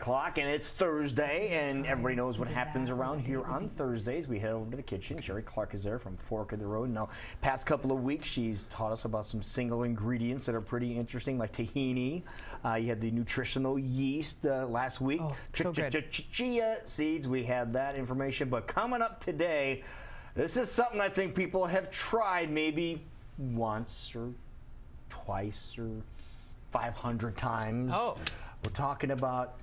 o'clock, and it's Thursday, and everybody knows what happens around here on Thursdays. We head over to the kitchen. Sheree Clark is there from Fork of the Road. Now, past couple of weeks, she's taught us about some single ingredients that are pretty interesting, like tahini. You had the nutritional yeast last week. Oh, so good. Chia seeds, we had that information. But coming up today, this is something I think people have tried maybe once or twice or 500 times. Oh. We're talking about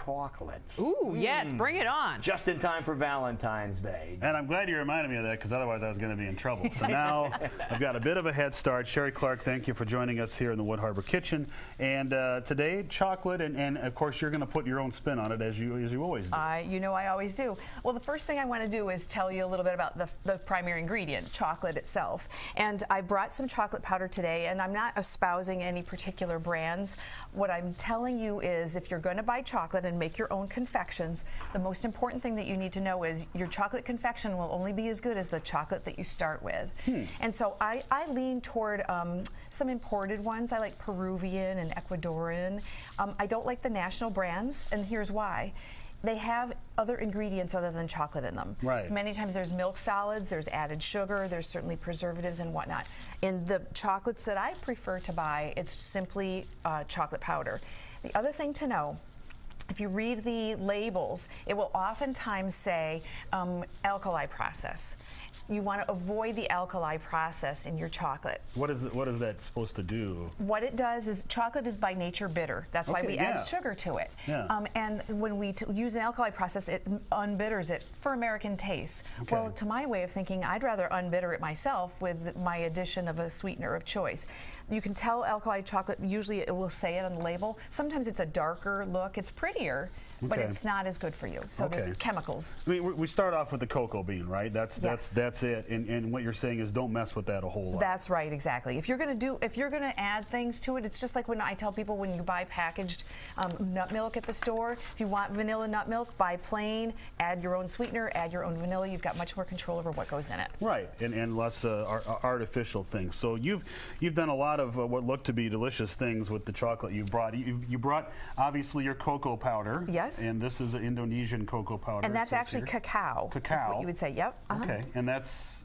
chocolate. Ooh, yes, bring it on. Just in time for Valentine's Day. And I'm glad you reminded me of that, because otherwise I was going to be in trouble. So now I've got a bit of a head start. Sheree Clark, thank you for joining us here in the Wood Harbor kitchen. And today, chocolate, and of course you're going to put your own spin on it, as you always do. You know I always do. Well, the first thing I want to do is tell you a little bit about the primary ingredient, chocolate itself. And I brought some chocolate powder today, and I'm not espousing any particular brands. What I'm telling you is, if you're going to buy chocolate and make your own confections, the most important thing that you need to know is your chocolate confection will only be as good as the chocolate that you start with. And so I lean toward some imported ones. I like Peruvian and Ecuadorian. I don't like the national brands, and here's why. They have other ingredients other than chocolate in them. Right. Many times there's milk solids, there's added sugar, there's certainly preservatives and whatnot. In the chocolates that I prefer to buy, it's simply chocolate powder. The other thing to know, if you read the labels, it will oftentimes say alkali process. You want to avoid the alkali process in your chocolate. What is that supposed to do? What it does is, chocolate is by nature bitter. That's why we add sugar to it. Yeah. And when we use an alkali process, it unbitters it for American taste. Okay. Well, to my way of thinking, I'd rather unbitter it myself with my addition of a sweetener of choice. You can tell alkali chocolate, usually it will say it on the label. Sometimes it's a darker look. It's prettier, but it's not as good for you. So there's chemicals. I mean, we start off with the cocoa bean, right? That's it. And what you're saying is, don't mess with that a whole lot. That's right, exactly. If you're gonna add things to it, it's just like when I tell people, when you buy packaged nut milk at the store, if you want vanilla nut milk, buy plain, add your own sweetener, add your own vanilla. You've got much more control over what goes in it. Right, and less artificial things. So you've done a lot of what look to be delicious things with the chocolate you brought. You brought obviously your cocoa powder. Yes. And this is an Indonesian cocoa powder. And that's actually cacao. Cacao. Is what you would say. Yep. Okay, and that's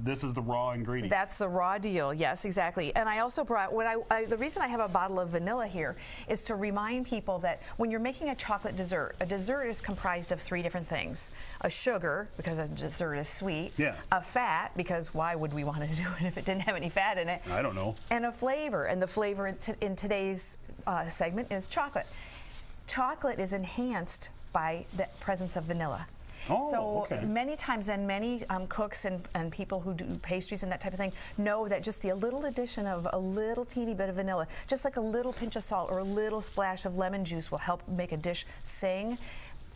this is the raw ingredient. That's the raw deal. Yes, exactly. And I also brought the reason I have a bottle of vanilla here is to remind people that when you're making a chocolate dessert, a dessert is comprised of 3 different things: a sugar, because a dessert is sweet; a fat, because why would we want to do it if it didn't have any fat in it? I don't know. And a flavor, and the flavor in today's segment is chocolate. Chocolate is enhanced by the presence of vanilla. So many times, and many cooks and people who do pastries and that type of thing know that just the little addition of a little teeny bit of vanilla, just like a little pinch of salt or a little splash of lemon juice, will help make a dish sing.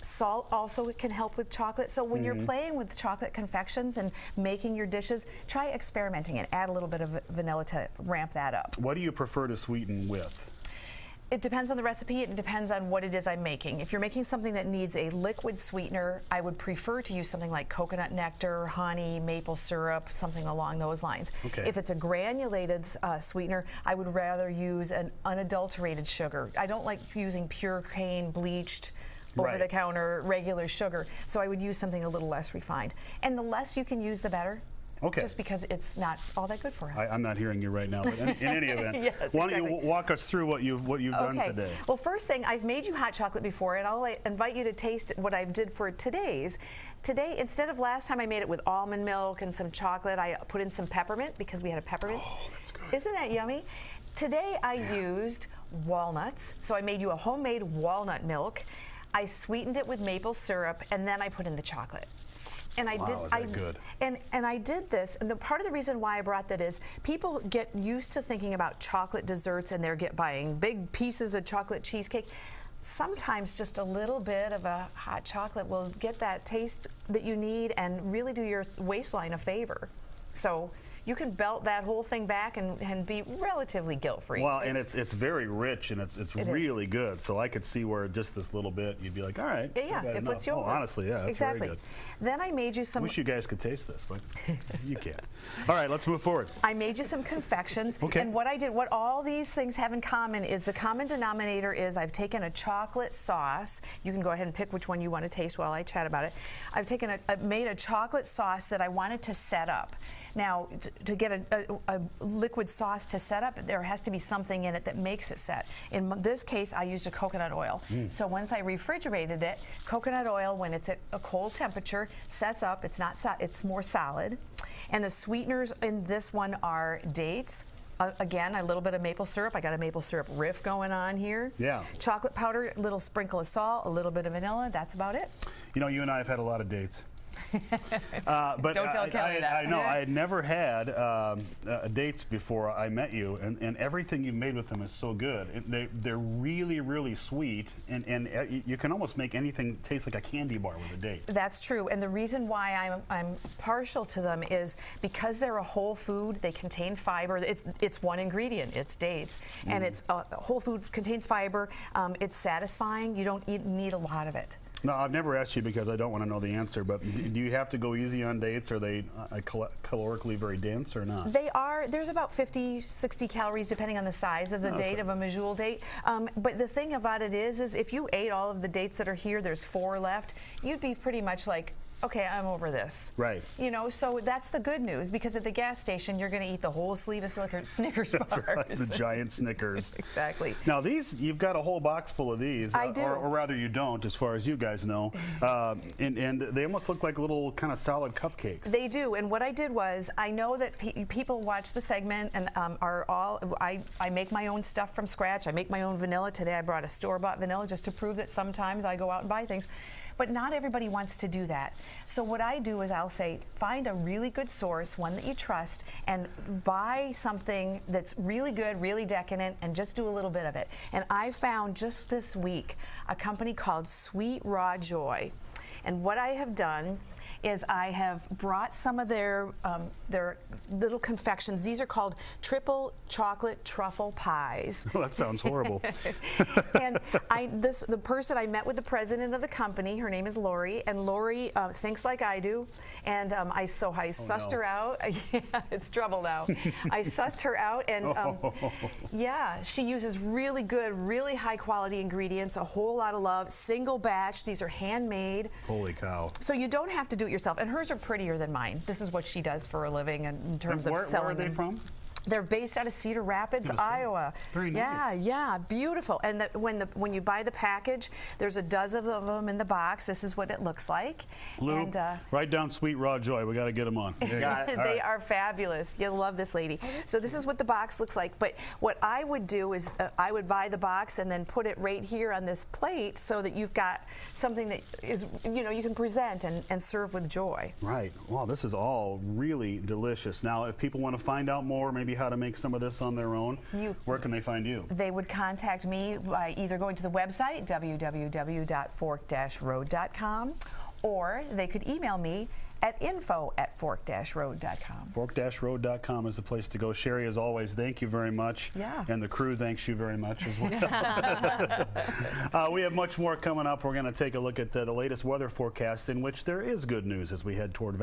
Salt also can help with chocolate. So when you're playing with chocolate confections and making your dishes, try experimenting and add a little bit of vanilla to ramp that up. What do you prefer to sweeten with? It depends on the recipe. It depends on what it is I'm making. If you're making something that needs a liquid sweetener, I would prefer to use something like coconut nectar, honey, maple syrup, something along those lines. If it's a granulated sweetener, I would rather use an unadulterated sugar. I don't like using pure cane, bleached, over-the-counter, regular sugar. So I would use something a little less refined. And the less you can use, the better. Just because it's not all that good for us. I'm not hearing you right now, but in any event, why don't you walk us through what you've done today? Well, first thing, I've made you hot chocolate before, and I'll invite you to taste what I did for today's. Today, instead of last time I made it with almond milk and some chocolate, I put in some peppermint because we had a peppermint. Oh, that's good. Isn't that yummy? Today I used walnuts, so I made you a homemade walnut milk. I sweetened it with maple syrup, and then I put in the chocolate. And I good? And I did this, and part of the reason why I brought that is people get used to thinking about chocolate desserts, and they're buying big pieces of chocolate cheesecake. Sometimes just a little bit of a hot chocolate will get that taste that you need and really do your waistline a favor. So you can belt that whole thing back and be relatively guilt-free. Well, and it's very rich and it's really good. So I could see where just this little bit, you'd be like, all right. Yeah, it puts you over. Honestly, yeah, that's exactly. very good. Then I made you some. Wish you guys could taste this, but you can't. All right, let's move forward. I made you some confections. Okay. And what I did, what all these things have in common is the common denominator is I've taken a chocolate sauce. You can go ahead and pick which one you want to taste while I chat about it. I've made a chocolate sauce that I wanted to set up. Now, to get a liquid sauce to set up, there has to be something in it that makes it set. In this case, I used a coconut oil. So once I refrigerated it, coconut oil, when it's at a cold temperature, sets up. It's more solid. And the sweeteners in this one are dates. Again, a little bit of maple syrup. I got a maple syrup riff going on here. Yeah. Chocolate powder, a little sprinkle of salt, a little bit of vanilla. That's about it. You know, you and I have had a lot of dates. But Don't tell Kelly that. I know. I had never had dates before I met you, and everything you've made with them is so good. They're really, really sweet, and you can almost make anything taste like a candy bar with a date. That's true, and the reason why I'm partial to them is because they're a whole food. They contain fiber. It's one ingredient. It's dates, and it's whole food, contains fiber. It's satisfying. You don't need a lot of it. No, I've never asked you because I don't want to know the answer, but do you have to go easy on dates? Are they calorically very dense or not? They are. There's about 50, 60 calories depending on the size of the date, of a medjool date. But the thing about it is if you ate all of the dates that are here, there's 4 left, you'd be pretty much like, okay, I'm over this. Right. You know, so that's the good news, because at the gas station, you're going to eat the whole sleeve of Snickers bars. That's right, the giant Snickers. Exactly. Now these, you've got a whole box full of these. I do. Or rather you don't, as far as you guys know. And they almost look like little kind of solid cupcakes. They do, and what I did was, I know that people watch the segment and I make my own stuff from scratch. I make my own vanilla. Today I brought a store-bought vanilla just to prove that sometimes I go out and buy things. But not everybody wants to do that. So what I do is I'll say, find a really good source, one that you trust, and buy something that's really good, really decadent, and just do a little bit of it. And I found just this week a company called Sweet Raw Joy. And what I have done is I have brought some of their little confections. These are called triple chocolate truffle pies. Oh, that sounds horrible. And the person, I met with the president of the company. Her name is Lori, and Lori thinks like I do. And I sussed her out. Yeah, it's trouble now. I sussed her out, and yeah, she uses really good, really high quality ingredients, a whole lot of love, single batch. These are handmade. Holy cow. So you don't have to do it yourself, and hers are prettier than mine. This is what she does for a living in terms of selling them. Where are they from? They're based out of Cedar Rapids, Iowa. Very nice. Yeah, beautiful. And when you buy the package, there's a dozen of them in the box. This is what it looks like. Lou, and, write down Sweet Raw Joy. We got to get them on. They are fabulous. You'll love this lady. So this is what the box looks like. But what I would do is I would buy the box and then put it right here on this plate so that you've got something that is, you know, you can present and serve with joy. Right. Wow, this is all really delicious. Now, if people want to find out more, maybe how to make some of this on their own, where can they find you? They would contact me by either going to the website, www.fork-road.com, or they could email me at info@fork-road.com. Fork-road.com is the place to go. Sheree, as always, thank you very much. Yeah. And the crew thanks you very much as well. We have much more coming up. We're going to take a look at the latest weather forecast, in which there is good news as we head toward